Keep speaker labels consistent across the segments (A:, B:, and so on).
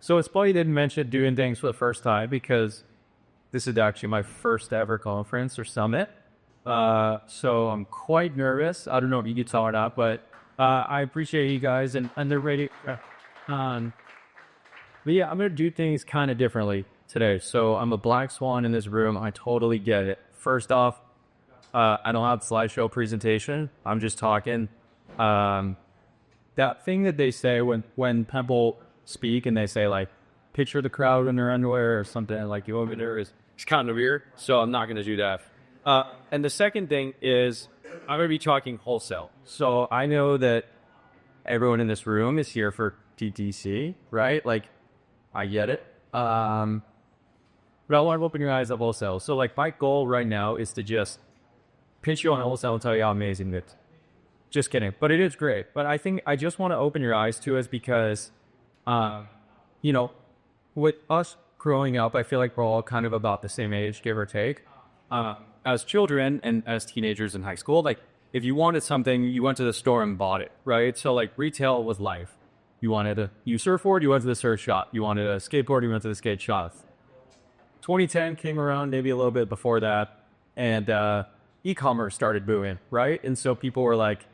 A: So it's funny you didn't mention doing things for the first time because this is actually my first ever conference or summit. So I'm quite nervous. I don't know if you can tell or not, but I appreciate you guys and they're ready. Um, but yeah, I'm going to do things kind of differently today. So I'm a black swan in this room. I totally get it. First off, I don't have a slideshow presentation. I'm just talking. That thing that they say when people speak and they say like, picture the crowd in their underwear or something like you over there is kind of weird. So I'm not going to do that. And the second thing is I'm going to be talking wholesale. So I know that everyone in this room is here for DTC, right? Like I get it. But I want to open your eyes up wholesale. So like my goal right now is to just pitch you on wholesale and tell you how amazing it is. Just kidding. But it is great. But I think I just want to open your eyes to it because, you know, with us growing up, I feel like we're all kind of about the same age, give or take. As children and as teenagers in high school, like if you wanted something, you went to the store and bought it, right? So like retail was life. You wanted a surfboard, you went to the surf shop. You wanted a skateboard, you went to the skate shop. 2010 came around, maybe a little bit before that, and e-commerce started booming, right? And so people were like,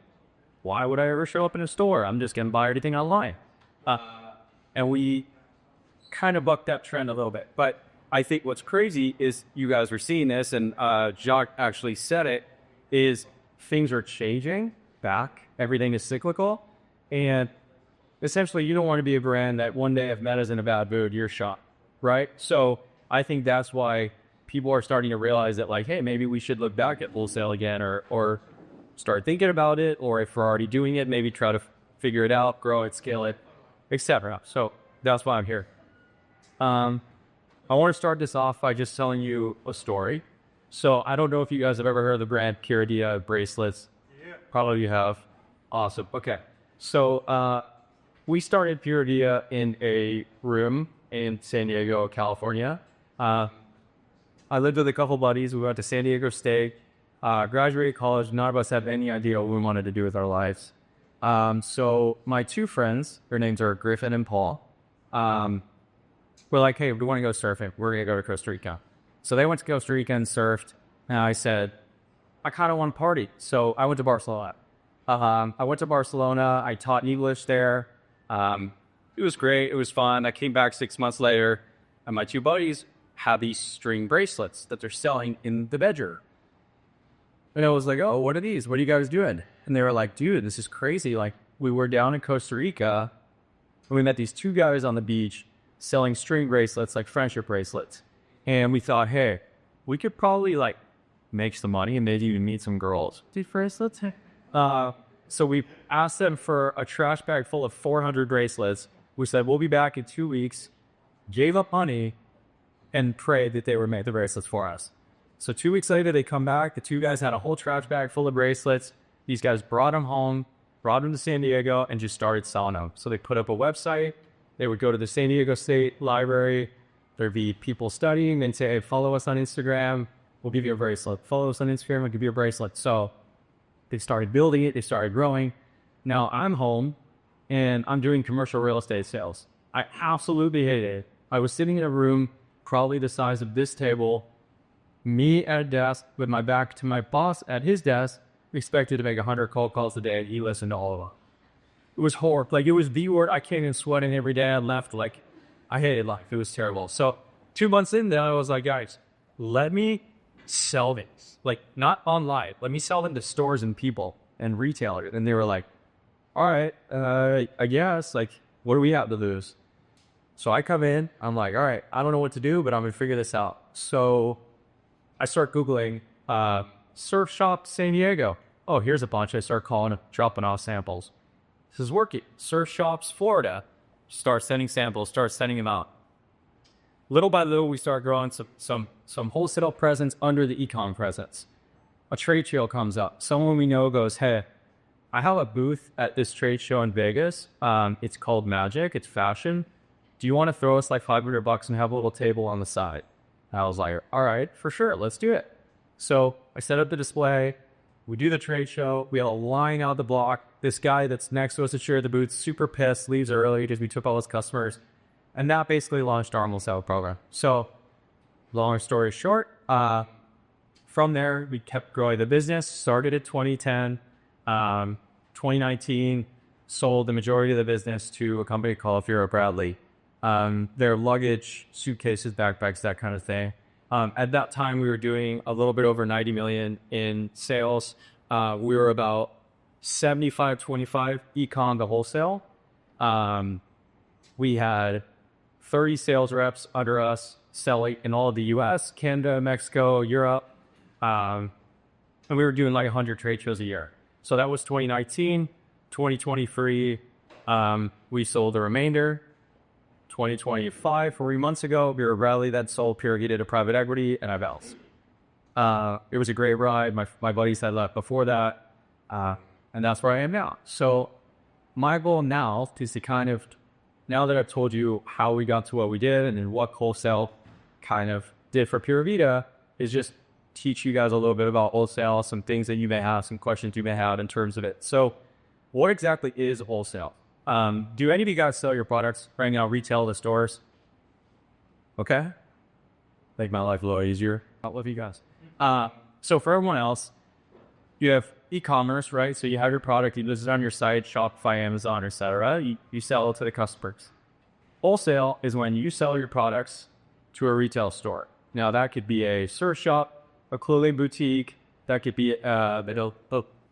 A: why would I ever show up in a store? I'm just going to buy everything online. And we kind of bucked that trend a little bit. But I think what's crazy is you guys were seeing this, and Jacques actually said it, is things are changing back. Everything is cyclical. And essentially, you don't want to be a brand that one day if Meta's in a bad mood, you're shot, right? So I think that's why people are starting to realize that, like, hey, maybe we should look back at wholesale again or start thinking about it, or if we're already doing it, maybe try to figure it out, grow it, scale it, etc. So that's why I'm here. I want to start this off by just telling you a story. So I don't know if you guys have ever heard of the brand Pura Vida bracelets. Yeah. Probably you have. Awesome. Okay. So we started Pura Vida in a room in San Diego, California. I lived with a couple buddies. We went to San Diego State. Graduated college, none of us have any idea what we wanted to do with our lives. So my two friends, their names are Griffin and Paul, we're like, hey, we want to go surfing. We're going to go to Costa Rica. So they went to Costa Rica and surfed. And I said, I kind of want to party. So I went to Barcelona. I taught English there. It was great. It was fun. I came back 6 months later, and my two buddies had these string bracelets that they're selling in the bedroom. And I was like, oh, what are these? What are you guys doing? And they were like, dude, this is crazy. Like, we were down in Costa Rica, and we met these two guys on the beach selling string bracelets, like friendship bracelets. And we thought, hey, we could probably, like, make some money and maybe even meet some girls. Dude, bracelets? So we asked them for a trash bag full of 400 bracelets. We said, we'll be back in 2 weeks, gave up money, and prayed that they would make the bracelets for us. So 2 weeks later, they come back. The two guys had a whole trash bag full of bracelets. These guys brought them home, brought them to San Diego, and just started selling them. So they put up a website. They would go to the San Diego State Library. There'd be people studying. They'd say, hey, follow us on Instagram. We'll give you a bracelet. Follow us on Instagram. We'll give you a bracelet. So they started building it. They started growing. Now I'm home, and I'm doing commercial real estate sales. I absolutely hated it. I was sitting in a room probably the size of this table, me at a desk with my back to my boss at his desk, expected to make 100 cold calls a day, and he listened to all of them. It was horrible. Like, it was the word. I came in sweating every day. I left. Like, I hated life. It was terrible. So 2 months in there, I was like, guys, let me sell this. Like, not online. Let me sell them to stores and people and retailers. And they were like, all right, I guess. Like, what do we have to lose? So I come in. I'm like, all right, I don't know what to do, but I'm going to figure this out. So I start Googling surf shop San Diego. Oh, here's a bunch. I start calling, dropping off samples. This is working. Surf shops, Florida. Start sending samples, start sending them out. Little by little, we start growing some wholesale presence under the e-com presence. A trade show comes up. Someone we know goes, hey, I have a booth at this trade show in Vegas. It's called Magic. It's fashion. Do you want to throw us like $500 and have a little table on the side? I was like, all right, for sure. Let's do it. So I set up the display. We do the trade show. We have a line out the block. This guy that's next to us to share the booth, super pissed, leaves early because we took all his customers. And that basically launched our wholesale program. So long story short, from there, we kept growing the business, started at 2010, 2019, sold the majority of the business to a company called Vera Bradley. Their luggage, suitcases, backpacks, that kind of thing. At that time, we were doing a little bit over 90 million in sales. We were about 75-25 e-com to wholesale. We had 30 sales reps under us selling in all of the US, Canada, Mexico, Europe. And we were doing like 100 trade shows a year. So that was 2019. 2023, we sold the remainder. 2025, 4 months ago, Pura Vida that sold Pura Vida to private equity and Ivels. It was a great ride. My buddies had left before that, and that's where I am now. So my goal now is to kind of, now that I've told you how we got to what we did and then what wholesale kind of did for Pura Vida, is just teach you guys a little bit about wholesale, some things that you may have, some questions you may have in terms of it. So what exactly is wholesale? Do any of you guys sell your products right now, retail to stores? Okay. Make my life a little easier. I love you guys. So for everyone else, you have e-commerce, right? So you have your product, you list it on your site, Shopify, Amazon, etc. You sell it to the customers. Wholesale is when you sell your products to a retail store. Now that could be a surf shop, a clothing boutique, that could be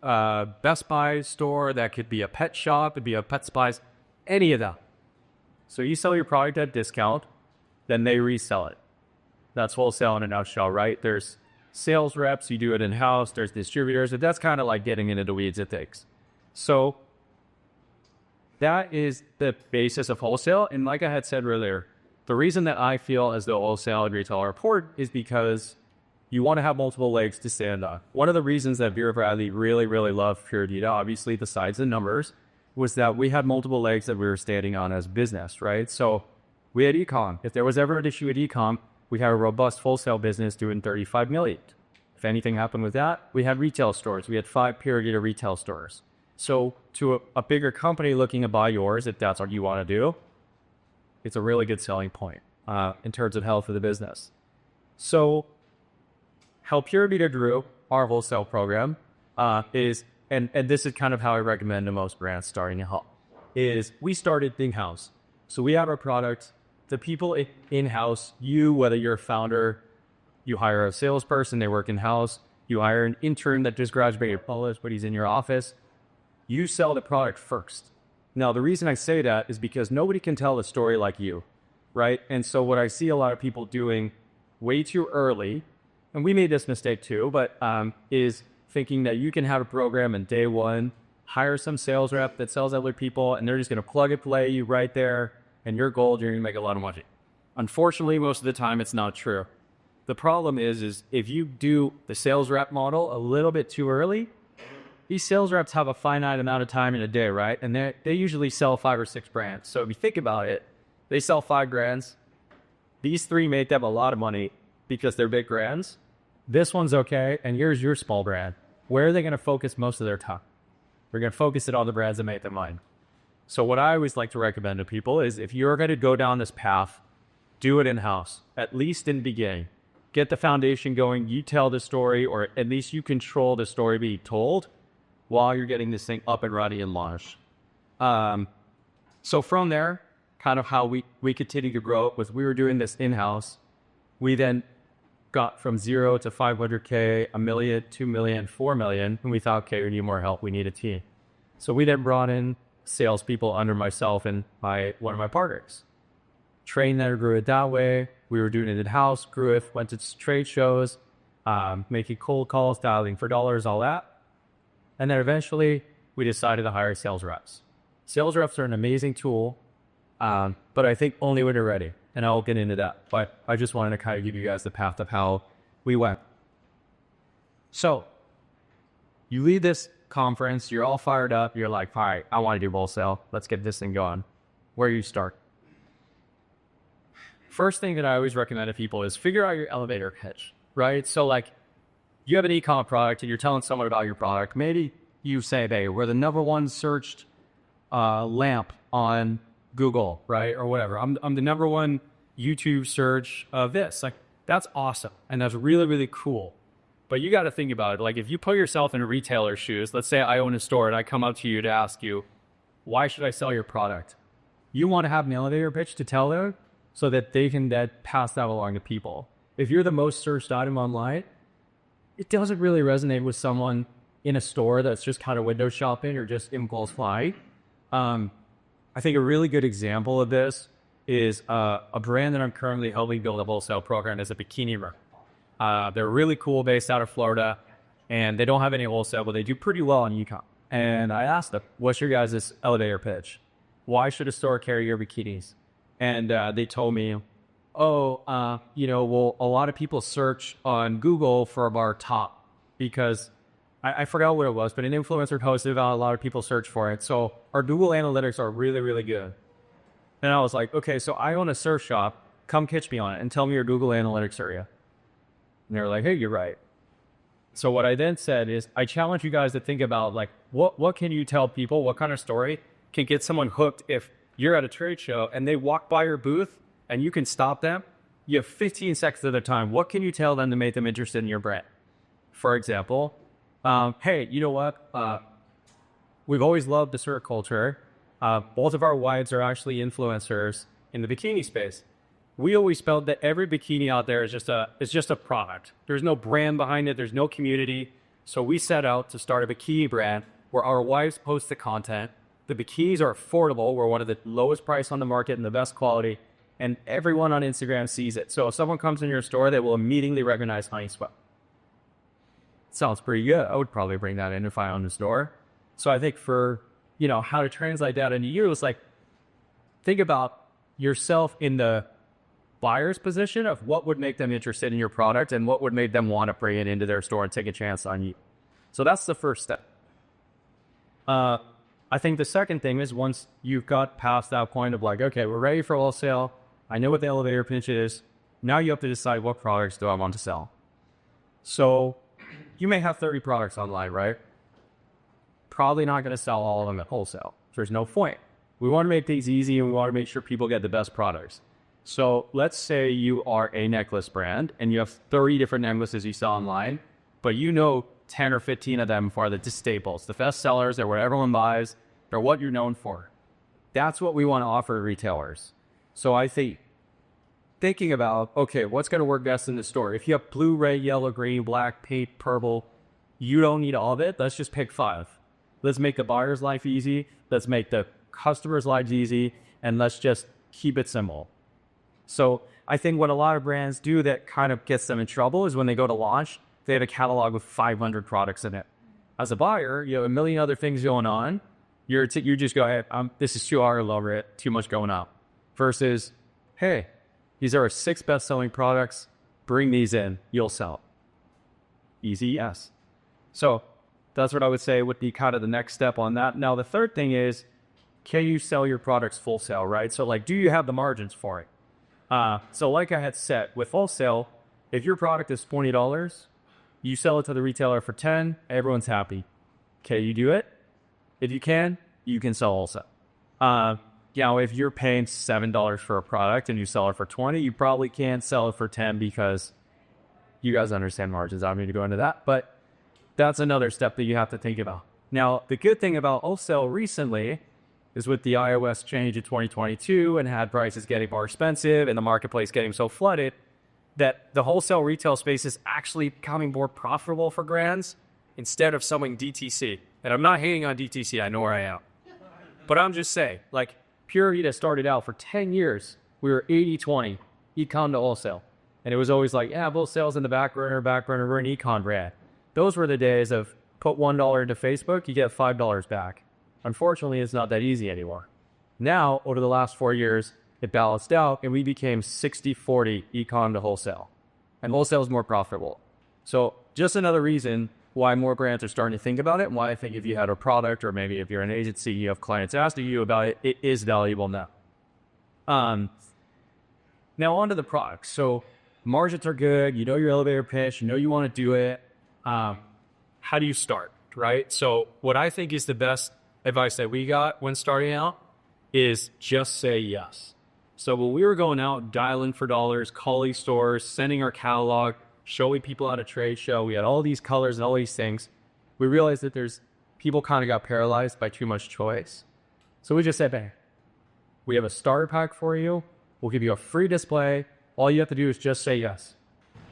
A: Best Buy store, that could be a pet shop, it'd be a pet supplies, any of that. So you sell your product at discount, then they resell it. That's wholesale in a nutshell, right? There's sales reps, you do it in-house, there's distributors, and that's kind of like getting into the weeds of things. So that is the basis of wholesale. And like I had said earlier, the reason that I feel as though wholesale and retail are important is because you want to have multiple legs to stand on. One of the reasons that Vera Bradley really, really loved Pura Vida, obviously besides the numbers, was that we had multiple legs that we were standing on as business, right? So we had e-com. If there was ever an issue with e-com, we had a robust wholesale business doing 35 million. If anything happened with that, we had retail stores. We had 5 Pura Vida retail stores. So to a bigger company looking to buy yours, if that's what you want to do, it's a really good selling point in terms of health of the business. So how Pura Vida grew our wholesale program is, and this is kind of how I recommend to most brands starting out, is we started in-house. So we have our product, the people in-house, whether you're a founder, you hire a salesperson, they work in-house, you hire an intern that just graduated college, but he's in your office, you sell the product first. Now, the reason I say that is because nobody can tell a story like you, right? And so what I see a lot of people doing way too early, and we made this mistake too, but is thinking that you can have a program in day one, hire some sales rep that sells other people, and they're just going to plug and play you right there, and you're gold, you're going to make a lot of money. Unfortunately, most of the time, it's not true. The problem is if you do the sales rep model a little bit too early, these sales reps have a finite amount of time in a day, right? And they usually sell 5 or 6 brands. So if you think about it, they sell 5 brands. These 3 make them a lot of money because they're big brands. This one's okay, and here's your small brand. Where are they going to focus most of their time? They're going to focus it on the brands that make them money. So what I always like to recommend to people is if you're going to go down this path, do it in-house, at least in the beginning. Get the foundation going, you tell the story, or at least you control the story being told while you're getting this thing up and running and launched. So from there, kind of how we continue to grow was we were doing this in-house. We then got from 0 to 500K, $1 million, $2 million, $4 million, and we thought, okay, we need more help. We need a team. So we then brought in salespeople under myself and one of my partners. Trained that, grew it that way. We were doing it in-house, grew it, went to trade shows, making cold calls, dialing for dollars, all that. And then eventually we decided to hire sales reps. Sales reps are an amazing tool, but I think only when you're ready. And I'll get into that. But I just wanted to kind of give you guys the path of how we went. So you lead this conference, you're all fired up. You're like, all right, I want to do wholesale. Let's get this thing going. Where do you start? First thing that I always recommend to people is figure out your elevator pitch, right? So like you have an e-com product and you're telling someone about your product. Maybe you say, hey, we're the #1 searched lamp on Google, right? Or whatever. I'm the number one YouTube search of this. Like, that's awesome. And that's really, really cool. But you got to think about it. Like, if you put yourself in a retailer's shoes, let's say I own a store and I come up to you to ask you, why should I sell your product? You want to have an elevator pitch to tell them so that they can then pass that along to people. If you're the most searched item online, it doesn't really resonate with someone in a store that's just kind of window shopping or just impulse buy. I think a really good example of this is a brand that I'm currently helping build a wholesale program is a bikini brand. They're really cool, based out of Florida, and they don't have any wholesale, but they do pretty well in e-com. And I asked them, what's your guys' elevator pitch? Why should a store carry your bikinis? And they told me, well, a lot of people search on Google for our top, because I forgot what it was, but an influencer posted about a lot of people search for it. So our Google Analytics are really, really good. And I was like, okay, so I own a surf shop. Come catch me on it and tell me your Google Analytics area. And they were like, hey, you're right. So what I then said is, I challenge you guys to think about, like, what can you tell people? What kind of story can get someone hooked if you're at a trade show and they walk by your booth and you can stop them? You have 15 seconds at a time. What can you tell them to make them interested in your brand? For example, hey, you know what? We've always loved the surf culture. Both of our wives are actually influencers in the bikini space. We always felt that every bikini out there is just a product. There's no brand behind it. There's no community. So we set out to start a bikini brand where our wives post the content. The bikinis are affordable. We're one of the lowest price on the market and the best quality. And everyone on Instagram sees it. So if someone comes in your store, they will immediately recognize Honey Sweat. Sounds pretty good. I would probably bring that in if I owned a store. So I think for, how to translate that into you, it's like, think about yourself in the buyer's position of what would make them interested in your product and what would make them want to bring it into their store and take a chance on you. So that's the first step. I think the second thing is, once you've got past that point of like, okay, we're ready for wholesale. I know what the elevator pitch is. Now you have to decide, what products do I want to sell? So you may have 30 products online, right? Probably not going to sell all of them at wholesale. There's no point. We want to make things easy and we want to make sure people get the best products. So let's say you are a necklace brand and you have 30 different necklaces you sell online, but 10 or 15 of them are the staples, the best sellers. They're what everyone buys. They're what you're known for. That's what we want to offer retailers. So I think thinking about, okay, what's going to work best in the store? If you have blue, red, yellow, green, black, pink, purple, you don't need all of it. Let's just pick 5. Let's make the buyer's life easy. Let's make the customer's lives easy. And let's just keep it simple. So I think what a lot of brands do that kind of gets them in trouble is when they go to launch, they have a catalog with 500 products in it. As a buyer, you have a million other things going on. You just go, hey, this is too hard, I love it, too much going on. Versus, hey, these are our 6 best-selling products. Bring these in. You'll sell. Easy, yes. So that's what I would say would be kind of the next step on that. Now, the third thing is, can you sell your products full sale, right? So, like, do you have the margins for it? So like I had said, with wholesale, if your product is $20, you sell it to the retailer for $10, everyone's happy. Can you do it? If you can sell wholesale. If you're paying $7 for a product and you sell it for $20, you probably can't sell it for $10 because you guys understand margins. I don't need to go into that, but that's another step that you have to think about. Now, the good thing about wholesale recently is with the iOS change in 2022 and had prices getting more expensive and the marketplace getting so flooded, that the wholesale retail space is actually becoming more profitable for brands instead of selling DTC. And I'm not hating on DTC, I know where I am. But I'm just saying, like, Pura Vida started out for 10 years. We were 80-20, e-com to wholesale. And it was always like, yeah, wholesale's in the back burner, we're an e-com brand. Those were the days of put $1 into Facebook, you get $5 back. Unfortunately, it's not that easy anymore. Now, over the last 4 years, it balanced out and we became 60-40 e-com to wholesale. And wholesale is more profitable. So just another reason why more brands are starting to think about it, and why I think if you had a product or maybe if you're an agency, you have clients asking you about it, it is valuable now. Now on to the products. So margins are good. You know your elevator pitch. You know you want to do it. How do you start, right? So what I think is the best advice that we got when starting out is just say yes. So when we were going out, dialing for dollars, calling stores, sending our catalog, showing people at a trade show, we had all these colors and all these things. We realized that people kind of got paralyzed by too much choice. So we just said, hey, we have a starter pack for you. We'll give you a free display. All you have to do is just say yes.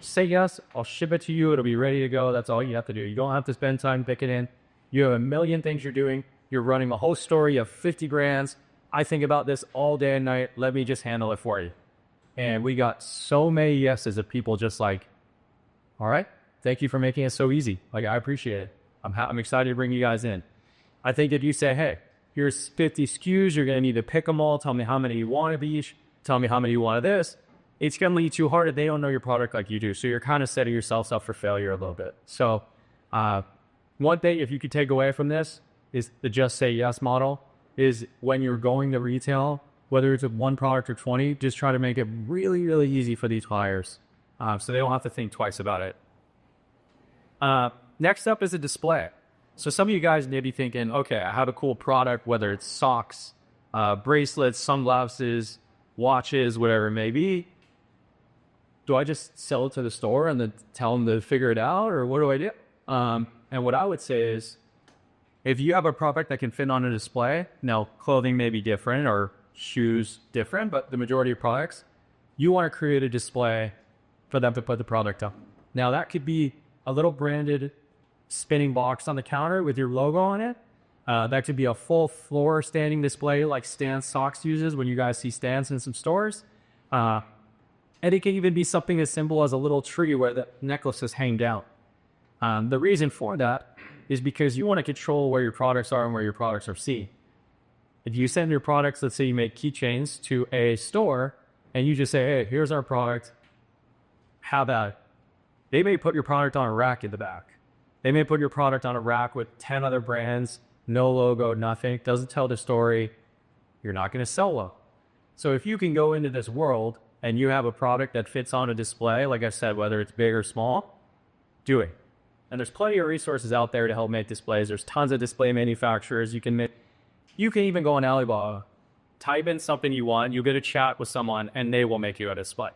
A: Say yes, I'll ship it to you. It'll be ready to go. That's all you have to do. You don't have to spend time picking in. You have a million things you're doing. You're running a whole store. You have 50 brands. I think about this all day and night. Let me just handle it for you. And we got so many yeses of people just like, all right, thank you for making it so easy. Like, I appreciate it. I'm excited to bring you guys in. I think if you say, hey, here's 50 SKUs, you're going to need to pick them all. Tell me how many you want of each. Tell me how many you want of this. It's going to lead too hard if they don't know your product like you do. So you're kind of setting yourselves up for failure a little bit. So one thing, if you could take away from this, is the just say yes model, is when you're going to retail, whether it's with one product or 20, just try to make it really, really easy for these buyers so they don't have to think twice about it. Next up is a display. So some of you guys may be thinking, okay, I have a cool product, whether it's socks, bracelets, sunglasses, watches, whatever it may be. Do I just sell it to the store and then tell them to figure it out, or what do I do? And what I would say is, if you have a product that can fit on a display, now clothing may be different or shoes different, but the majority of products, you want to create a display for them to put the product up. Now that could be a little branded spinning box on the counter with your logo on it. That could be a full floor standing display like Stan Socks uses when you guys see Stans in some stores. And it can even be something as simple as a little tree where the necklaces hang down. The reason for that is because you want to control where your products are and where your products are seen. If you send your products, let's say you make keychains to a store and you just say, hey, here's our product, how about it? They may put your product on a rack in the back. They may put your product on a rack with 10 other brands, no logo, nothing, doesn't tell the story. You're not going to sell well. So if you can go into this world and you have a product that fits on a display, like I said, whether it's big or small, do it. And there's plenty of resources out there to help make displays. There's tons of display manufacturers. You can even go on Alibaba, type in something you want, you'll get a chat with someone, and they will make you a display.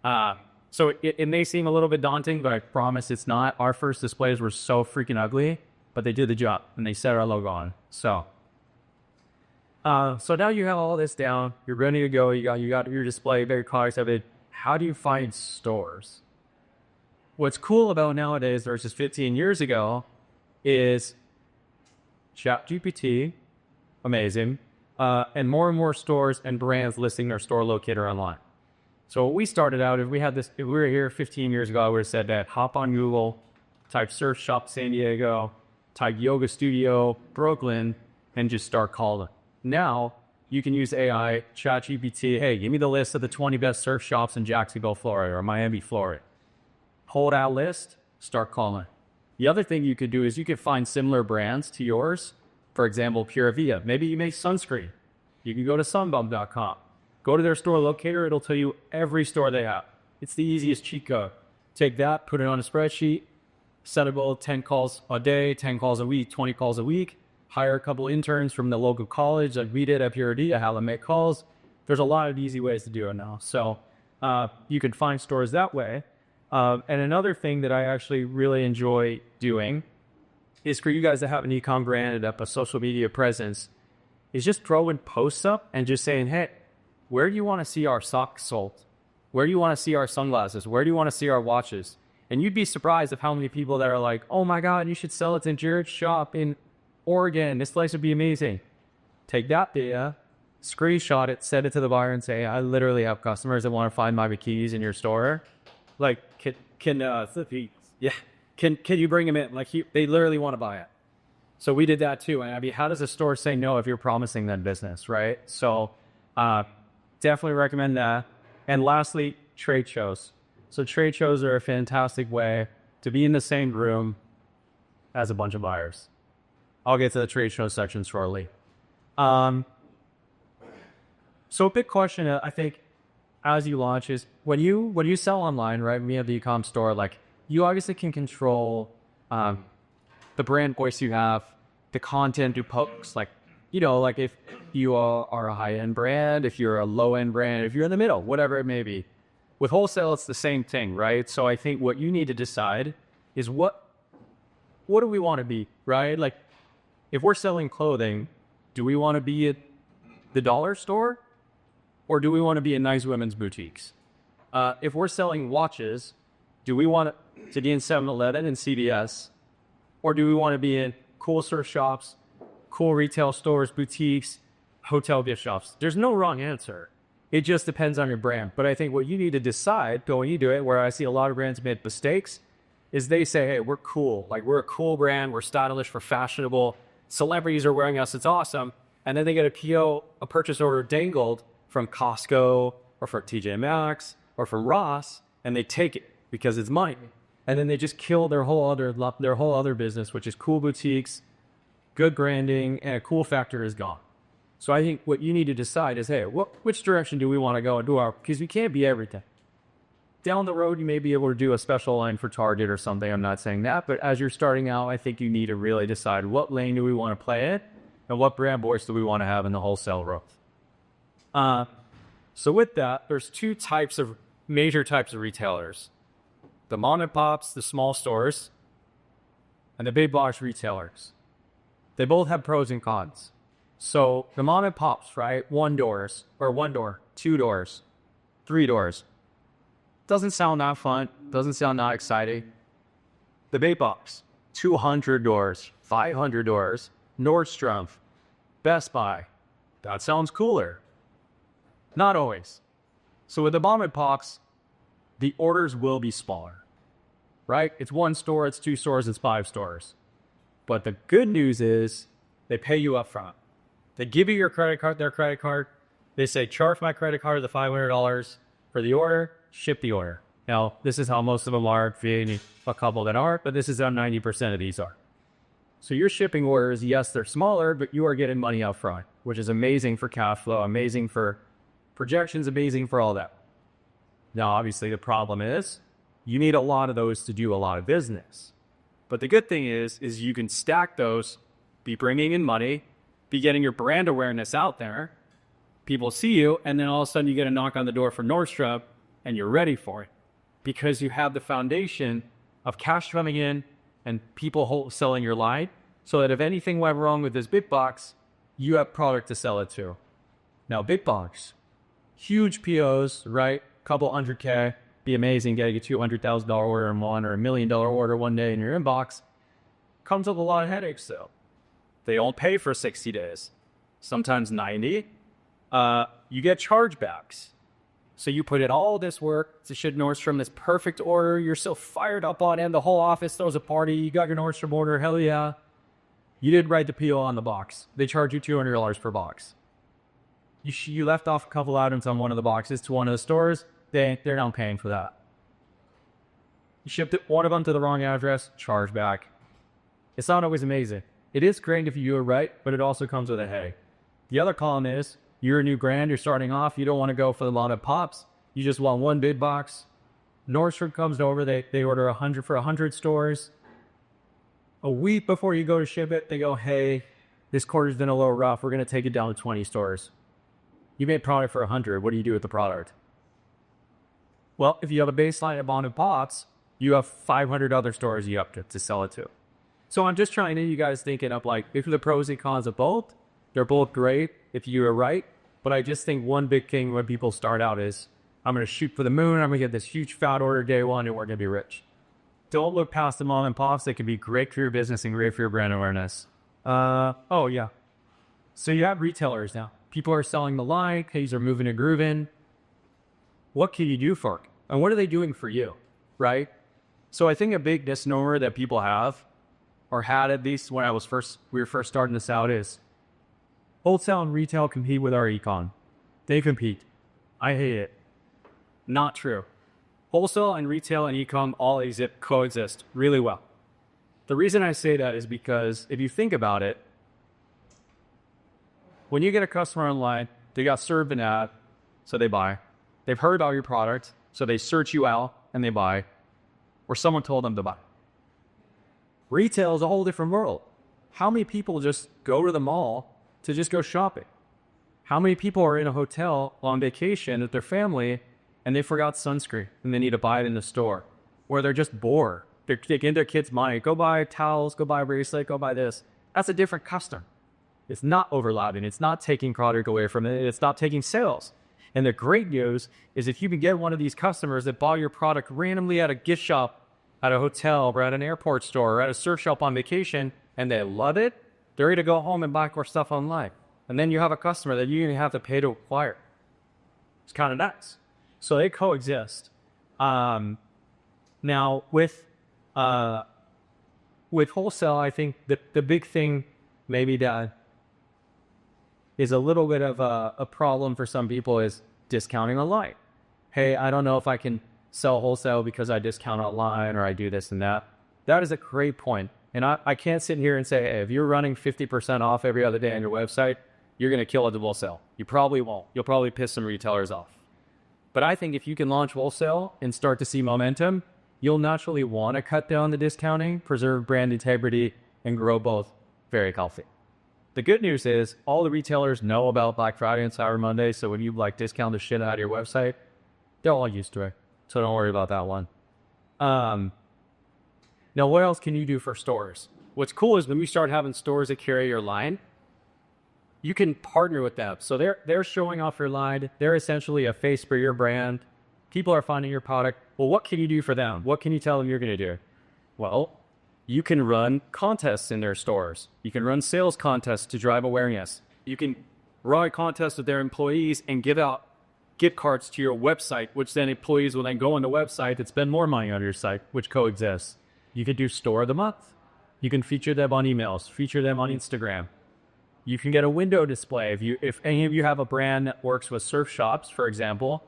A: So it may seem a little bit daunting, but I promise it's not. Our first displays were so freaking ugly, but they did the job, and they set our logo on. So now you have all this down. You're ready to go. You got your display, very products of it. How do you find stores? What's cool about nowadays versus 15 years ago is ChatGPT, amazing, and more stores and brands listing their store locator online. So what we started out, if we were here 15 years ago, I would have said that hop on Google, type surf shop San Diego, type yoga studio Brooklyn, and just start calling. Now you can use AI, ChatGPT, hey, give me the list of the 20 best surf shops in Jacksonville, Florida, or Miami, Florida. Pull that list, start calling. The other thing you could do is you could find similar brands to yours. For example, Pura Vida. Maybe you make sunscreen. You can go to sunbum.com. Go to their store locator. It'll tell you every store they have. It's the easiest cheat code. Take that, put it on a spreadsheet, set about 10 calls a day, 10 calls a week, 20 calls a week. Hire a couple interns from the local college like we did at Pura Vida, how to make calls. There's a lot of easy ways to do it now. So you can find stores that way. And another thing that I actually really enjoy doing is for you guys that have an e-com brand up, a social media presence, is just throwing posts up and just saying, hey, where do you want to see our socks sold? Where do you want to see our sunglasses? Where do you want to see our watches? And you'd be surprised of how many people that are like, oh my God, you should sell it in Jared's shop in Oregon. This place would be amazing. Take that data, screenshot it, send it to the buyer and say, I literally have customers that want to find my bikinis in your store. Like, can you bring them in? Like, they literally want to buy it. So we did that too. And I mean, how does a store say no if you're promising them business, right? So definitely recommend that. And lastly, trade shows. So trade shows are a fantastic way to be in the same room as a bunch of buyers. I'll get to the trade show section shortly. So a big question, I think, as you launch is when you sell online, right? We have the e-com store, like you obviously can control the brand voice you have, the content you post, like like if you are a high-end brand, if you're a low-end brand, if you're in the middle, whatever it may be. With wholesale, it's the same thing, right? So I think what you need to decide is what do we want to be, right? Like if we're selling clothing, do we want to be at the dollar store or do we want to be in nice women's boutiques? If we're selling watches, do we want to be in 7-Eleven and CVS, or do we want to be in cool surf shops, cool retail stores, boutiques, hotel gift shops? There's no wrong answer. It just depends on your brand. But I think what you need to decide going into it, where I see a lot of brands make mistakes, is they say, hey, we're cool. Like we're a cool brand. We're stylish. We're fashionable. Celebrities are wearing us. It's awesome. And then they get a PO, a purchase order dangled from Costco or from TJ Maxx or from Ross, and they take it because it's money. And then they just kill their whole other business, which is cool boutiques, good branding, and a cool factor is gone. So I think what you need to decide is, hey, which direction do we want to go and do because we can't be everything. Down the road, you may be able to do a special line for Target or something. I'm not saying that, but as you're starting out, I think you need to really decide what lane do we want to play in and what brand voice do we want to have in the wholesale growth. So with that, there's two major types of retailers. The mom and pops, the small stores, and the big box retailers. They both have pros and cons. So the mom and pops, right? 1 door, 2 doors, 3 doors. Doesn't sound that fun. Doesn't sound that exciting. The big box, 200 doors, 500 doors, Nordstrom, Best Buy. That sounds cooler. Not always. So with the mom and pops, the orders will be smaller, right? It's 1 store, it's 2 stores, it's 5 stores. But the good news is they pay you up front. They give you their credit card. They say, charge my credit card the $500 for the order, ship the order. Now, this is how most of them are, a couple that aren't, but this is how 90% of these are. So your shipping orders, yes, they're smaller, but you are getting money up front, which is amazing for cash flow, amazing for projections, amazing for all that. Now, obviously, the problem is you need a lot of those to do a lot of business. But the good thing is you can stack those, be bringing in money, be getting your brand awareness out there. People see you, and then all of a sudden you get a knock on the door for Nordstrom, and you're ready for it because you have the foundation of cash coming in and people wholesaling your line so that if anything went wrong with this big box, you have product to sell it to. Now, big box, huge POs, right? Couple $100K, be amazing getting a $200,000 order in one or $1 million order one day in your inbox. Comes with a lot of headaches though. They don't pay for 60 days, sometimes 90. You get chargebacks. So you put in all this work to ship Nordstrom this perfect order. You're so fired up on it. The whole office throws a party. You got your Nordstrom order. Hell yeah. You didn't write the PO on the box. They charge you $200 per box. You left off a couple items on one of the boxes to one of the stores. They're not paying for that. You shipped one of them to the wrong address. Charge back. It's not always amazing. It is great if you do it right, but it also comes with a headache. The other column is, you're a new brand, you're starting off, you don't want to go for the lot of pops. You just want one big box. Nordstrom comes over, they order 100 for 100 stores. A week before you go to ship it, they go, hey, this quarter's been a little rough. We're going to take it down to 20 stores. You made product for 100. What do you do with the product? Well, if you have a baseline of mom and pops, you have 500 other stores you have to sell it to. So I'm just trying to get you guys thinking of like, if the pros and cons of both, they're both great if you are right. But I just think one big thing when people start out is, I'm going to shoot for the moon. I'm going to get this huge fat order day one and we're going to be rich. Don't look past the mom and pops. They can be great for your business and great for your brand awareness. Oh yeah. So you have retailers now. People are selling the line. These are moving and grooving. What can you do for it? And what are they doing for you? Right? So I think a big misnomer that people have, or had at least when we were first starting this out, is wholesale and retail compete with our econ. They compete. I hate it. Not true. Wholesale and retail and ecom all coexist really well. The reason I say that is because if you think about it, when you get a customer online, they got served an ad, so they buy. They've heard about your product, so they search you out and they buy. Or someone told them to buy. Retail is a whole different world. How many people just go to the mall, to just go shopping? How many people are in a hotel on vacation with their family and they forgot sunscreen and they need to buy it in the store? Or they're just bored. They're taking their kids' money. Go buy towels, go buy a bracelet, go buy this. That's a different customer. It's not overlapping. It's not taking product away from it. It's not taking sales. And the great news is if you can get one of these customers that bought your product randomly at a gift shop, at a hotel, or at an airport store, or at a surf shop on vacation, and they love it, they're ready to go home and buy more stuff online. And then you have a customer that you even have to pay to acquire. It's kind of nice. So they coexist. Now with wholesale, I think the big thing maybe that is a little bit of a problem for some people is discounting online. Hey, I don't know if I can sell wholesale because I discount online or I do this and that. That is a great point. And I can't sit here and say, hey, if you're running 50% off every other day on your website, you're going to kill a wholesale. You probably won't. You'll probably piss some retailers off. But I think if you can launch wholesale and start to see momentum, you'll naturally want to cut down the discounting, preserve brand integrity, and grow both very healthy. The good news is all the retailers know about Black Friday and Cyber Monday. So when you discount the shit out of your website, they're all used to it. So don't worry about that one. Now, what else can you do for stores? What's cool is when we start having stores that carry your line, you can partner with them. So they're showing off your line. They're essentially a face for your brand. People are finding your product. Well, what can you do for them? What can you tell them you're going to do? Well, you can run contests in their stores. You can run sales contests to drive awareness. You can run contests with their employees and give out gift cards to your website, which then employees will then go on the website and spend more money on your site, which coexists. You could do store of the month. You can feature them on emails, feature them on Instagram. You can get a window display. If any of you have a brand that works with surf shops, for example,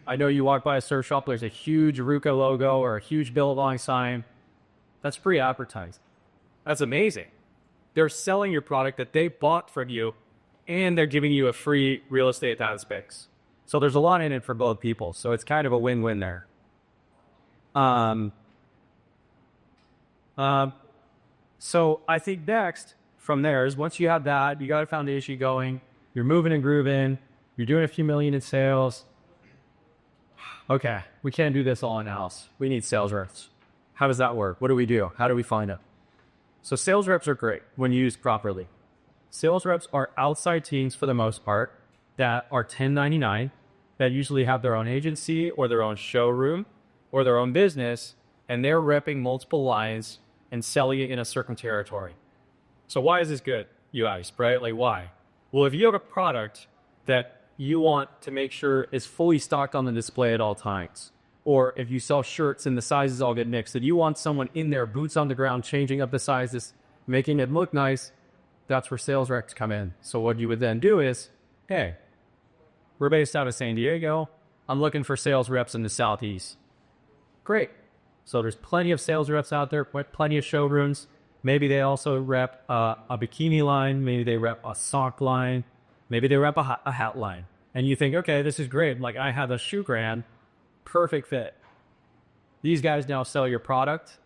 A: I know you walk by a surf shop, there's a huge Ruka logo or a huge Billabong sign. That's free advertising. That's amazing. They're selling your product that they bought from you, and they're giving you a free real estate aspects. So there's a lot in it for both people. So it's kind of a win-win there. So I think next from there is once you have that, you got a foundation going, you're moving and grooving, you're doing a few million in sales. Okay, we can't do this all in-house. We need sales reps. How does that work? What do we do? How do we find them? So sales reps are great when used properly. Sales reps are outside teams for the most part that are 1099, that usually have their own agency or their own showroom or their own business, and they're repping multiple lines and selling it in a certain territory. So why is this good, you ask, right? Like why? Well, if you have a product that you want to make sure is fully stocked on the display at all times, or if you sell shirts and the sizes all get mixed, and you want someone in there, boots on the ground, changing up the sizes, making it look nice, that's where sales reps come in. So what you would then do is, hey, we're based out of San Diego. I'm looking for sales reps in the Southeast. Great. So there's plenty of sales reps out there, plenty of showrooms. Maybe they also rep a bikini line. Maybe they rep a sock line. Maybe they rep a hat line. And you think, okay, this is great. Like I have a shoe brand, perfect fit. These guys now sell your product.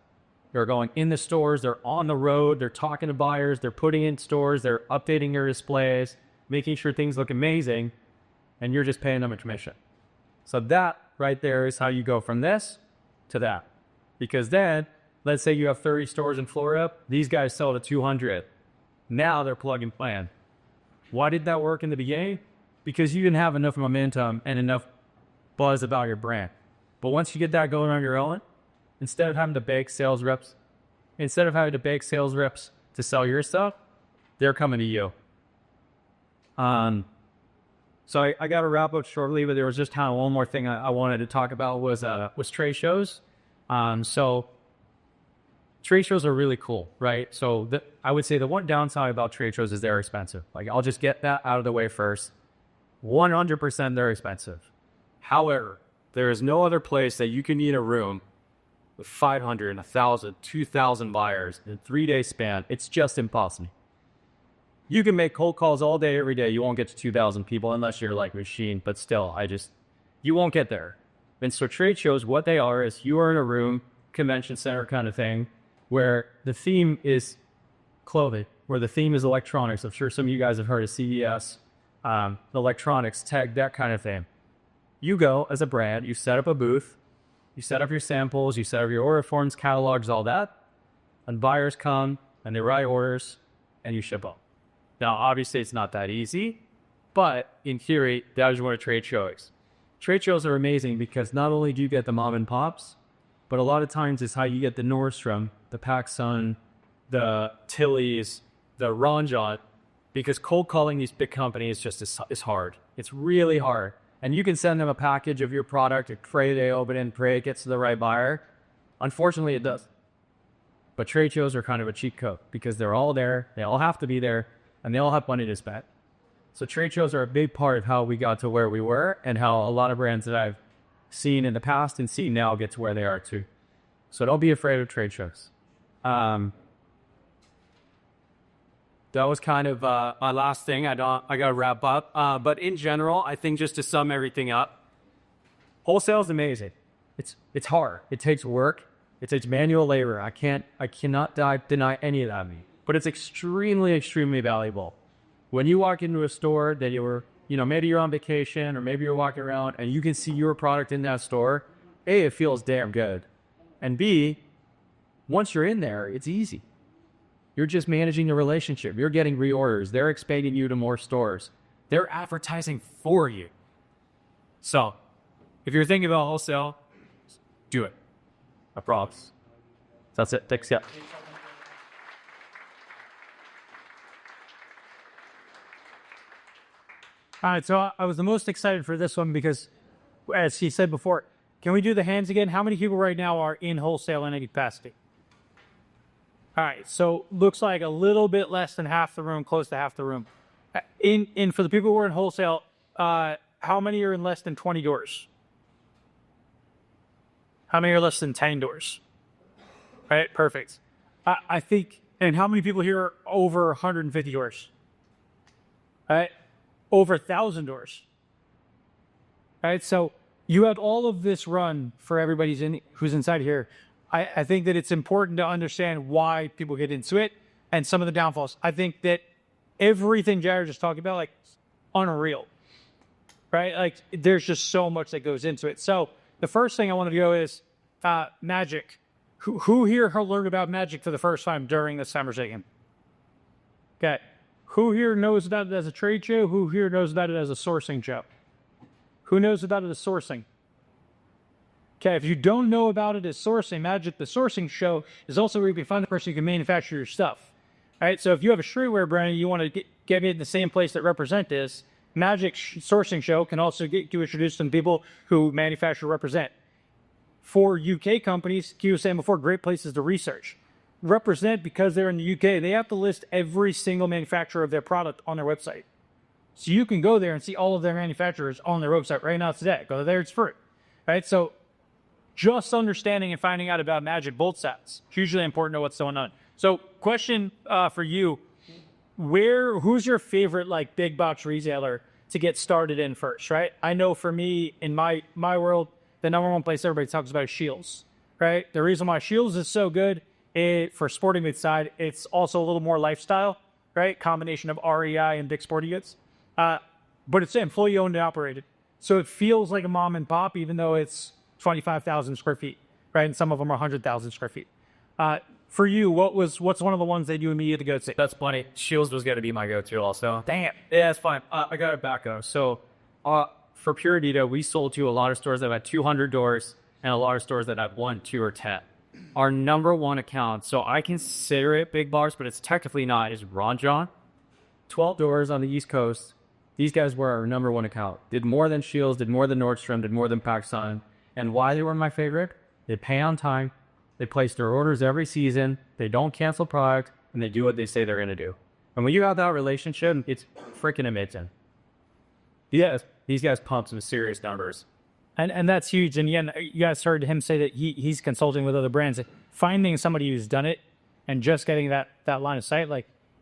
A: They're going in the stores. They're on the road. They're talking to buyers. They're putting in stores. They're updating your displays, making sure things look amazing. And you're just paying them a commission. So that right there is how you go from this to that. Because then, let's say you have 30 stores in Florida. These guys sell to 200. Now they're plug and plan. Why did that work in the beginning? Because you didn't have enough momentum and enough buzz about your brand. But once you get that going on your own, instead of having to beg sales reps to sell your stuff, they're coming to you. So I got to wrap up shortly, but there was just kind of one more thing I wanted to talk about was trade shows. So trade shows are really cool, right? So I would say the one downside about trade shows is they're expensive. Like I'll just get that out of the way first. 100% they're expensive. However, there is no other place that you can need a room with 500, 1,000, 2,000 buyers in a 3-day span. It's just impossible. You can make cold calls all day, every day. You won't get to 2,000 people unless you're like a machine, but still, you won't get there. And so trade shows, what they are is you are in a room, convention center kind of thing, where the theme is clothing. where the theme is electronics. I'm sure some of you guys have heard of CES, the electronics, tech, that kind of thing. You go as a brand, you set up a booth, you set up your samples, you set up your order forms, catalogs, all that, and buyers come and they write orders and you ship them. Now, obviously, it's not that easy, but in theory, that is what a trade show is. Trade shows are amazing because not only do you get the mom and pops, but a lot of times it's how you get the Nordstrom, the PacSun, the Tilly's, the Ronjon, because cold calling these big companies just is hard. It's really hard. And you can send them a package of your product, and pray they open it and pray it gets to the right buyer. Unfortunately, it does. But trade shows are kind of a cheat code because they're all there, they all have to be there, and they all have money to spend. So trade shows are a big part of how we got to where we were and how a lot of brands that I've seen in the past and see now get to where they are too. So don't be afraid of trade shows. That was kind of my last thing. I got to wrap up. But in general, I think just to sum everything up, wholesale is amazing. It's hard. It takes work. It takes manual labor. I cannot deny any of that. But it's extremely, extremely valuable. When you walk into a store that maybe you're on vacation or maybe you're walking around and you can see your product in that store, A, it feels damn good. And B, once you're in there, it's easy. You're just managing the relationship. You're getting reorders. They're expanding you to more stores. They're advertising for you. So, if you're thinking about wholesale, do it. I promise. That's it. Thanks, yeah.
B: All right, so I was the most excited for this one because, as he said before, can we do the hands again? How many people right now are in wholesale in any capacity? All right, so looks like a little bit less than half the room, close to half the room. For the people who are in wholesale, how many are in less than 20 doors? How many are less than 10 doors? All right, perfect. I think, and how many people here are over 150 doors? All right, over 1,000 doors. All right, so you have all of this run for everybody who's inside here. I think that it's important to understand why people get into it and some of the downfalls. I think that everything Jared just talked about, unreal, right? Like, there's just so much that goes into it. So the first thing I wanted to go is magic. Who here learned about magic for the first time during this conversation? Okay. Who here knows about it as a trade show? Who here knows about it as a sourcing show? Who knows about it as sourcing? Okay, if you don't know about it as sourcing, Magic, the sourcing show, is also where you can find the person who can manufacture your stuff. All right, so if you have a streetwear brand and you want to get me in the same place that Represent is, Magic sourcing show can also get you introduced to some people who manufacture Represent. For UK companies, Q was saying before, great places to research. Represent, because they're in the UK, they have to list every single manufacturer of their product on their website. So you can go there and see all of their manufacturers on their website right now today. Go there, it's free. Right? So just understanding and finding out about Magic bolt sets, hugely important to what's going on. So question for you, who's your favorite big box retailer to get started in first, right? I know for me, in my world, the number one place everybody talks about is Shields, right? The reason why Shields is so good for sporting goods side, it's also a little more lifestyle, right? Combination of REI and Dick's Sporting Goods. But it's employee owned and operated. So it feels like a mom and pop, even though it's 25,000 square feet, right? And some of them are 100,000 square feet. For you, what's one of the ones that you immediately go to?
A: That's funny. Shields was going to be my go-to also.
B: Damn.
A: Yeah, it's fine. I got it back though. So for Pura Vida, we sold to a lot of stores that had 200 doors and a lot of stores that had 1, 2, or 10. Our number one account, so I consider it big bars, but it's technically not, is Ron John. 12 doors on the East Coast. These guys were our number one account. Did more than Shields, did more than Nordstrom, did more than PacSun. And why they were my favorite? They pay on time. They place their orders every season. They don't cancel product, and they do what they say they're going to do. And when you have that relationship, it's freaking amazing. Yes, these guys pump some serious numbers.
B: And that's huge. And again, you guys heard him say that he's consulting with other brands. Finding somebody who's done it and just getting that line of sight,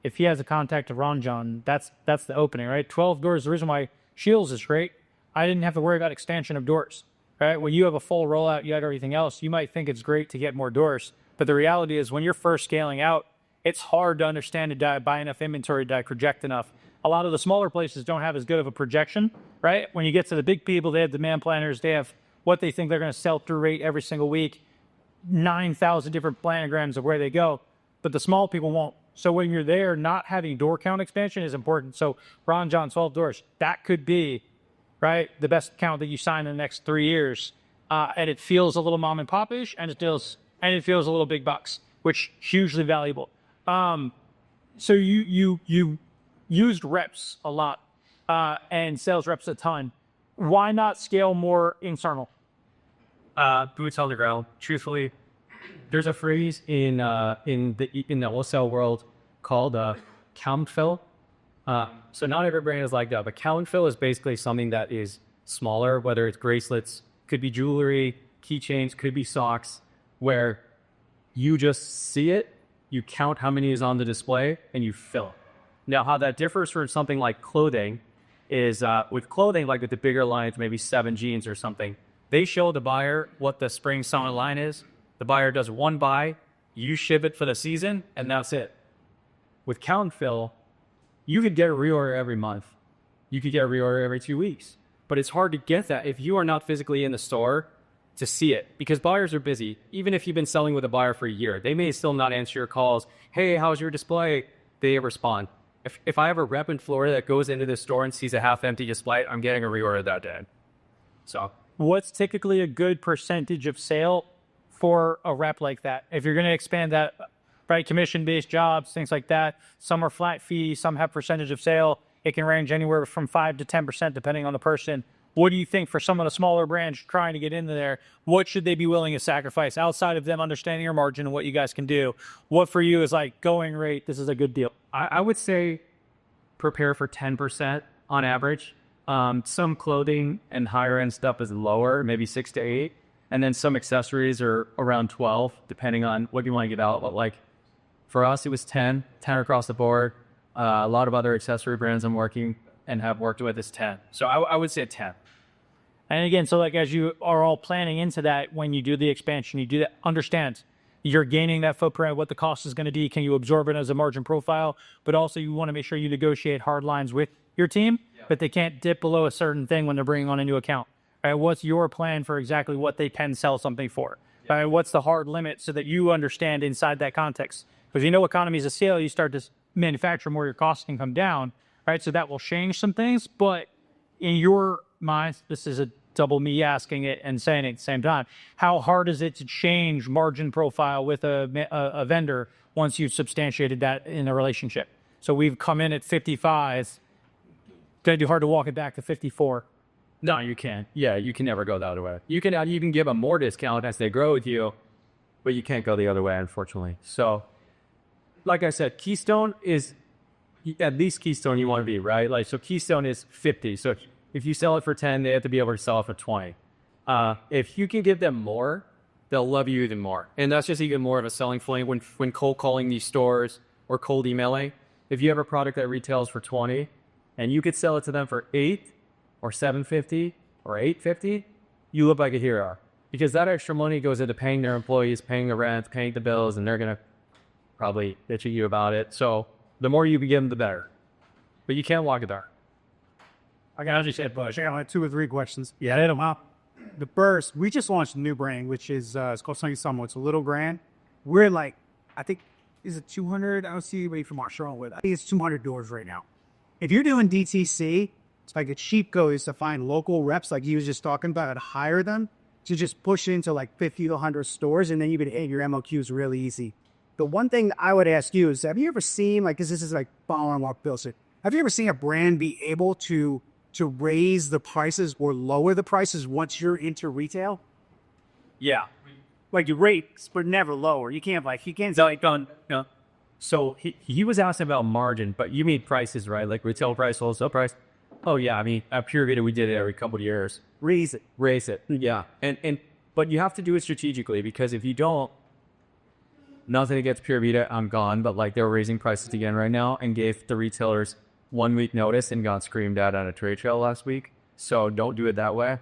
B: if he has a contact to Ron John, that's the opening, right? 12 doors. The reason why Shields is great, I didn't have to worry about expansion of doors, right? When you have a full rollout, you have everything else, you might think it's great to get more doors. But the reality is when you're first scaling out, it's hard to understand and buy enough inventory to project enough. A lot of the smaller places don't have as good of a projection, right? When you get to the big people, they have demand planners, they have what they think they're going to sell through rate every single week, 9,000 different planograms of where they go, but the small people won't. So when you're there, not having door count expansion is important. So Ron John, 12 doors, that could be, right, the best count that you sign in the next 3 years. And it feels a little mom and pop-ish, and it feels a little big bucks, which hugely valuable. So you used reps a lot, and sales reps a ton. Why not scale more internal?
A: Boots on the ground. Truthfully, there's a phrase in the wholesale world called count fill. So not every brand is like that, but count fill is basically something that is smaller, whether it's bracelets, could be jewelry, keychains, could be socks, where you just see it, you count how many is on the display, and you fill. Now, how that differs from something like clothing is with clothing, like with the bigger lines, maybe 7 jeans or something, they show the buyer what the spring summer line is. The buyer does one buy, you ship it for the season, and that's it. With count fill, you could get a reorder every month. You could get a reorder every 2 weeks. But it's hard to get that if you are not physically in the store to see it, because buyers are busy. Even if you've been selling with a buyer for a year, they may still not answer your calls. Hey, how's your display? They respond. If I have a rep in Florida that goes into the store and sees a half-empty display, I'm getting a reorder that day. So,
B: what's typically a good percentage of sale for a rep like that? If you're going to expand that, right, commission-based jobs, things like that, some are flat fee, some have percentage of sale. It can range anywhere from 5 to 10% depending on the person. What do you think for some of the smaller brands trying to get into there? What should they be willing to sacrifice outside of them understanding your margin and what you guys can do? What for you is like going rate, this is a good deal?
A: I would say prepare for 10% on average. Some clothing and higher end stuff is lower, maybe 6 to 8. And then some accessories are around 12, depending on what you want to get out. But like for us, it was 10 across the board. A lot of other accessory brands I'm working and have worked with is 10. So I would say 10.
B: And again, so like as you are all planning into that, when you do the expansion, you do that, understand you're gaining that footprint, what the cost is going to be. Can you absorb it as a margin profile? But also you want to make sure you negotiate hard lines with your team, but they can't dip below a certain thing when they're bringing on a new account. Right? What's your plan for exactly what they can sell something for? Right? What's the hard limit so that you understand inside that context? Because you know economies of scale, you start to manufacture more, your costs can come down, right? So that will change some things, but in your mind, this is a double me asking it and saying it at the same time. How hard is it to change margin profile with a vendor once you've substantiated that in a relationship? So we've come in at 55. It's going to be hard to walk it back to 54.
A: No, you can't. Yeah, you can never go the other way. You can give them more discount as they grow with you, but you can't go the other way, unfortunately. So, like I said, Keystone is at least Keystone you want to be, right? Like, so Keystone is 50. So if you sell it for 10, they have to be able to sell it for 20. If you can give them more, they'll love you even more. And that's just even more of a selling point when cold calling these stores or cold emailing. If you have a product that retails for 20 and you could sell it to them for 8 or 750 or 850, you look like a hero, because that extra money goes into paying their employees, paying the rent, paying the bills, and they're going to probably bitch at you about it. So the more you can give them, the better. But you can't walk it there.
C: I got like 2 or 3 questions. Yeah, hit them up. The first, we just launched a new brand, which is it's called Sunny Summer. It's a little brand. We're like, I think, is it 200? I don't see anybody from Marshall with. I think it's 200 doors right now. If you're doing DTC, it's like a cheap go is to find local reps, like he was just talking about, and hire them to just push into like 50 to 100 stores, and then you can hit your MOQs really easy. The one thing I would ask you is, have you ever seen, like, because this is like following what Bill said, have you ever seen a brand be able to raise the prices or lower the prices once you're into retail?
A: Yeah.
C: Like you raise, but never lower. You can't say like, no.
A: So he was asking about margin, but you mean prices, right? Like retail price, wholesale price. Oh yeah, I mean at Pura Vida we did it every couple of years.
C: Raise it.
A: Yeah, and but you have to do it strategically, because if you don't, nothing against Pura Vida, I'm gone, but like they're raising prices again right now and gave the retailers 1 week notice and got screamed at on a trade show last week. So don't do it that way.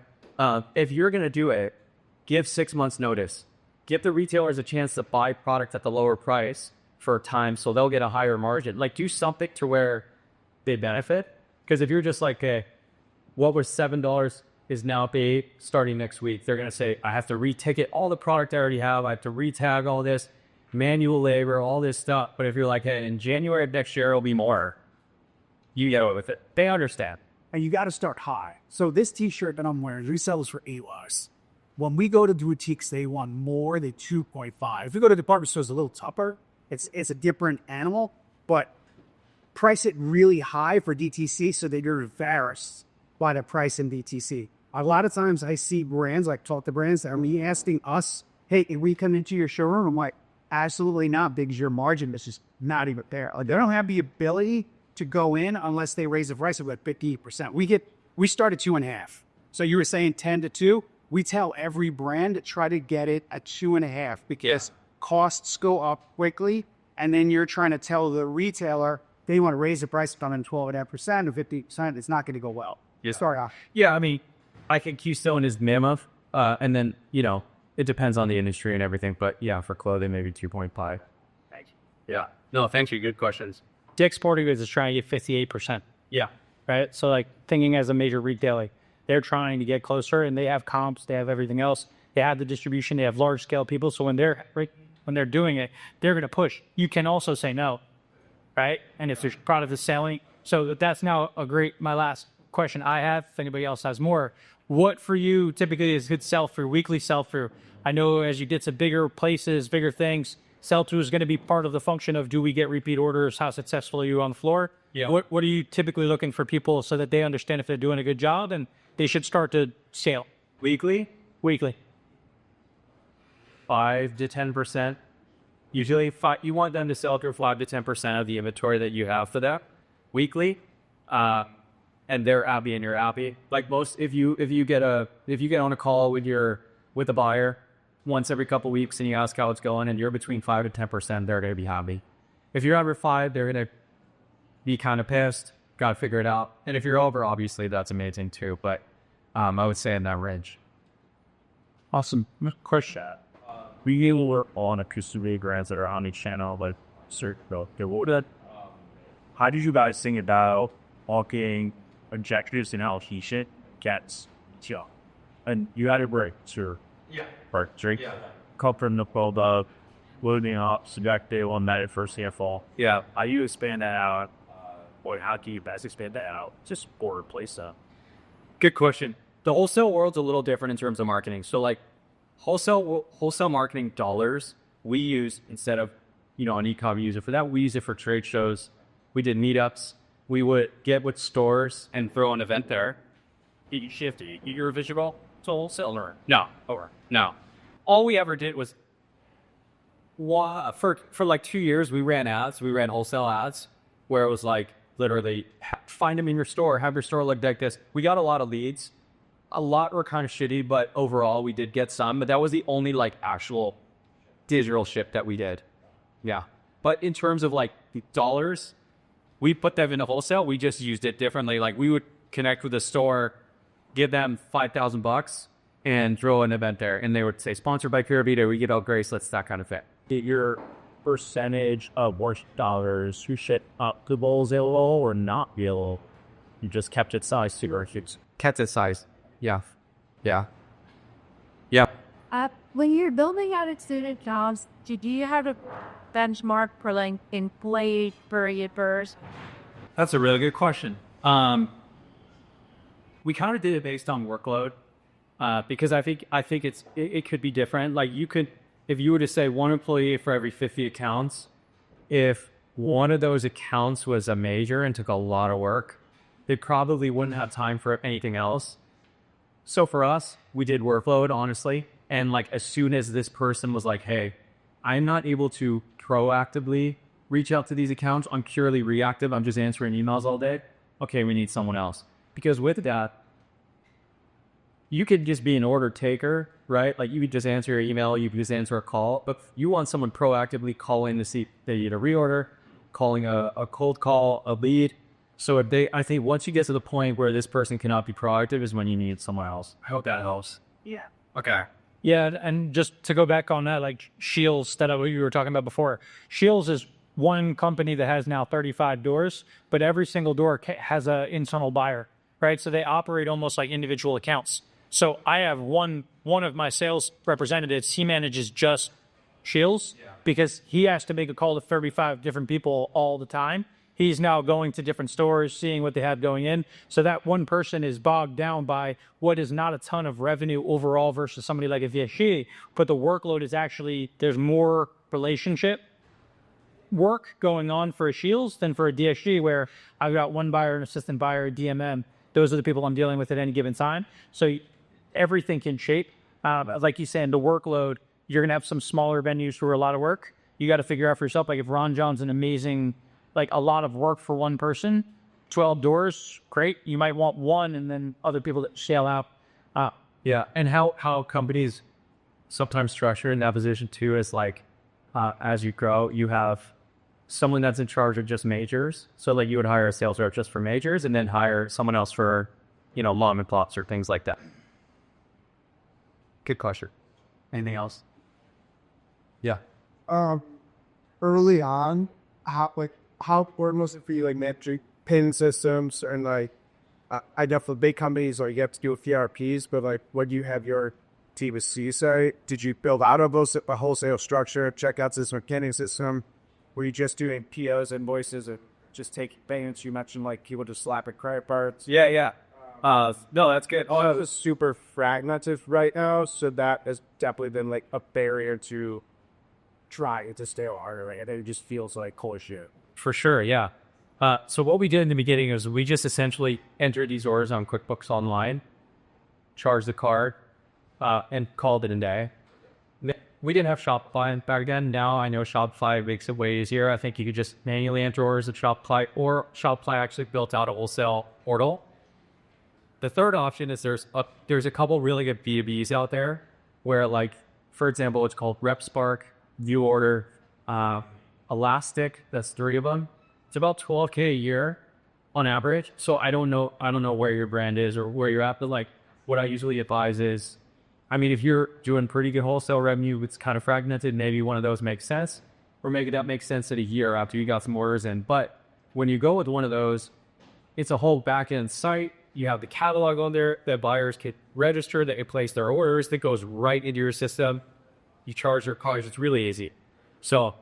A: If you're gonna do it, give 6 months notice. Give the retailers a chance to buy product at the lower price for time, so they'll get a higher margin. Like, do something to where they benefit. Because if you're just like, okay, what was $7 is now $8 starting next week, they're going to say, I have to reticket all the product I already have. I have to retag all this, manual labor, all this stuff. But if you're like, hey, in January of next year, it'll be more, you get away with it. They understand.
C: And you got to start high. So this T-shirt that I'm wearing, we sell this for $8. When we go to boutiques, they want more than 2.5. If we go to department stores, a little tougher. It's a different animal, but price it really high for DTC so that you're embarrassed by the price in DTC. A lot of times I see brands, like talk to brands that are me asking us, hey, can we come into your showroom? I'm like, absolutely not, because your margin is just not even there. Like, they don't have the ability to go in unless they raise the price of about 58%. We start at 2.5. So you were saying 10 to 2. We tell every brand to try to get it at 2.5 because costs go up quickly. And then you're trying to tell the retailer they want to raise the price from 12.5% or 50%. It's not going to go well.
A: Yeah.
C: Sorry, Ash.
A: Yeah, I mean, I think Keystone is mammoth. And then, it depends on the industry and everything. But yeah, for clothing, maybe 2.5.
B: Thank you.
A: Yeah. No, thank you. Good questions.
B: Dick's Sporting Goods is trying to get 58%.
A: Yeah.
B: Right? So, like, thinking as a major retailer, they're trying to get closer, and they have comps, they have everything else. They have the distribution, they have large-scale people. So when they're doing it, they're going to push. You can also say no, right? And if their product is selling. So that's now my last question I have. If anybody else has more, what for you typically is good sell-through, weekly sell-through? I know as you get to bigger places, bigger things, sell-through is going to be part of the function of, do we get repeat orders? How successful are you on the floor?
A: Yeah.
B: What are you typically looking for people so that they understand if they're doing a good job and they should start to sell?
A: Weekly? 5 to 10%. Usually, you want them to sell through 5 to 10% of the inventory that you have for them weekly, and they're happy and you're happy. Like most, if you get on a call with a buyer once every couple of weeks and you ask how it's going, and you're between 5 to 10%, they're going to be happy. If you're under 5, they're going to be kind of pissed. Got to figure it out. And if you're over, obviously that's amazing too. But I would say in that range.
B: Awesome.
D: Question. We were on a consumer grants that are on each channel, like how did you guys think about walking objectives in allocation gets job? And you had a break, sure.
A: Yeah.
D: Right.
A: Yeah.
D: Come from the world of loading up subjective on that first handful.
A: Yeah.
D: How you expand that out? Or how can you best expand that out? Just for replace that.
A: Good question. The wholesale world's a little different in terms of marketing. So like wholesale marketing dollars, we use instead of, an e-com user for that, we use it for trade shows. We did meetups. We would get with stores and throw an event there.
D: You shift your visual to wholesale.
A: No. All we ever did was for like 2 years, we ran ads. We ran wholesale ads where it was like, literally, find them in your store, have your store look like this. We got a lot of leads. A lot were kind of shitty, but overall we did get some. But that was the only like actual digital ship that we did. Yeah. But in terms of like the dollars, we put them into wholesale. We just used it differently. Like we would connect with the store, give them $5,000 and throw an event there. And they would say, sponsored by Pura Vida, we give out bracelets, that kind of thing.
D: Your percentage of worst dollars who shit up to wholesale or not yellow? You just kept it size to
A: Kept it size. Yeah.
E: When you're building out student jobs, do you have a benchmark for like employee period burst?
A: That's a really good question. We kind of did it based on workload, because I think it could be different. Like if you were to say one employee for every 50 accounts, if one of those accounts was a major and took a lot of work, they probably wouldn't have time for anything else. So for us, we did workload, honestly. And like as soon as this person was like, hey, I'm not able to proactively reach out to these accounts, I'm purely reactive, I'm just answering emails all day. Okay, we need someone else. Because with that, you could just be an order taker, right? Like you could just answer your email, you could just answer a call, but you want someone proactively calling to see if they need a reorder, calling a cold call, a lead. So I think once you get to the point where this person cannot be proactive is when you need someone else. I hope that helps.
B: Yeah.
A: Okay.
B: Yeah, and just to go back on that, like Shields that we were talking about before, Shields is one company that has now 35 doors, but every single door has an internal buyer, right? So they operate almost like individual accounts. So I have one of my sales representatives, he manages just Shields because he has to make a call to 35 different people all the time. He's now going to different stores, seeing what they have going in. So that one person is bogged down by what is not a ton of revenue overall versus somebody like a VSG, but the workload is actually, there's more relationship work going on for a Shields than for a DSG, where I've got one buyer, an assistant buyer, a DMM. Those are the people I'm dealing with at any given time. So everything can shape. Like you said, the workload, you're going to have some smaller venues for a lot of work. You got to figure out for yourself, like if Ron John's an amazing, like a lot of work for one person, 12 doors, great. You might want one and then other people that sail out.
A: Yeah, and how companies sometimes structure in that position too is like, as you grow, you have someone that's in charge of just majors. So like you would hire a sales rep just for majors and then hire someone else for, mom and pops or things like that. Good question. Anything else? Yeah.
F: Early on, how important was it for you, like metric pin systems and like, I know for big companies, like you have to do with ERPs, but like when you have your DTC site, did you build out of a wholesale structure, checkout system, accounting system? Were you just doing POs, invoices, or just taking payments? You mentioned like people just slapping credit cards.
A: Yeah. No, that's good.
F: All is super fragmented right now, so that has definitely been like a barrier to trying to stay harder, right? And it just feels like holy shit.
A: For sure, yeah. So what we did in the beginning is we just essentially entered these orders on QuickBooks Online, charged the card, and called it a day. We didn't have Shopify back then. Now I know Shopify makes it way easier. I think you could just manually enter orders at Shopify, or Shopify actually built out a wholesale portal. The third option is there's a couple really good B2Bs out there where, like, for example, it's called RepSpark, ViewOrder, Elastic. That's 3 of them. It's about $12K a year on average. So I don't know where your brand is or where you're at, but like what I usually advise is, I mean, if you're doing pretty good wholesale revenue, it's kind of fragmented, maybe one of those makes sense, or maybe that makes sense at a year after you got some orders in. But when you go with one of those, it's a whole back-end site. You have the catalog on there that buyers can register, that can place their orders, that goes right into your system. You charge their cards. It's really easy. So,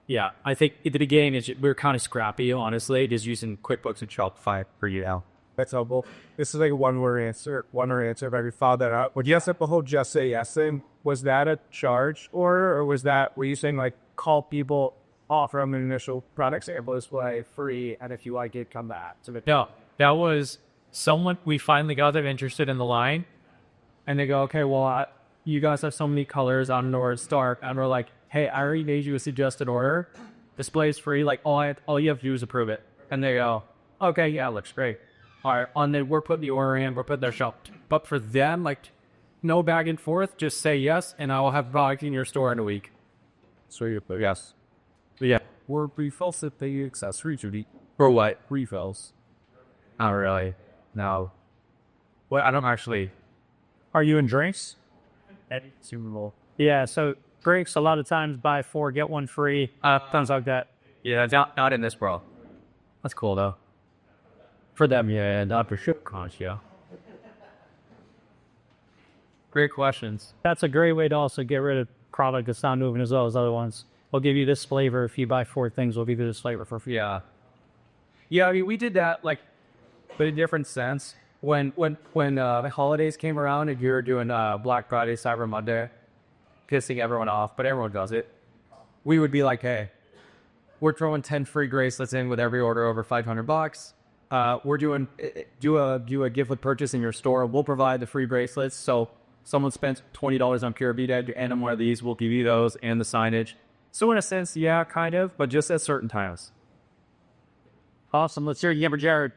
A: yeah, I think at the beginning, we're kind of scrappy, honestly, just using QuickBooks and Shopify for you now.
F: That's helpful. This is like a one-word answer if I could follow that out. When you set up the whole just say yes thing, was that a charge order, or were you saying like call people, offer them an initial product sample display free, and if you like it, come back?
A: No, that was someone, we finally got them interested in the line, and they go, okay, well, you guys have so many colors, I don't know where to start, and we're like, hey, I already made you a suggested order, display is free, like all you have to do is approve it. And they go, okay, yeah, looks great. All right, and then we're putting the order in, we're putting their shop. But for them, like, no back and forth, just say yes, and I will have product in your store in a week.
F: So yes.
A: But yeah.
F: Were refills if they accessories or
A: For what?
F: refills?
A: Not really. No. Well, I don't actually.
B: Are you in drinks?
D: Any Super Bowl.
B: Yeah, so drinks, a lot of times buy 4, get 1 free. Things like that.
A: Yeah, not in this world. That's cool, though. For them, yeah, not for ship cons, yeah. Great questions.
B: That's a great way to also get rid of product that's not moving as well as other ones. We'll give you this flavor. If you buy 4 things, we'll give you this flavor for free.
A: Yeah. Yeah, I mean, we did that, like, but in a different sense. When the holidays came around and you were doing Black Friday, Cyber Monday, pissing everyone off, but everyone does it, we would be like, hey, we're throwing 10 free bracelets in with every order over $500. We're doing do a gift with purchase in your store. We'll provide the free bracelets. So someone spends $20 on Pura Vida to end on one of these, we'll give you those and the signage. So in a sense, yeah, kind of, but just at certain times.
B: Awesome. Let's hear it again for Jared.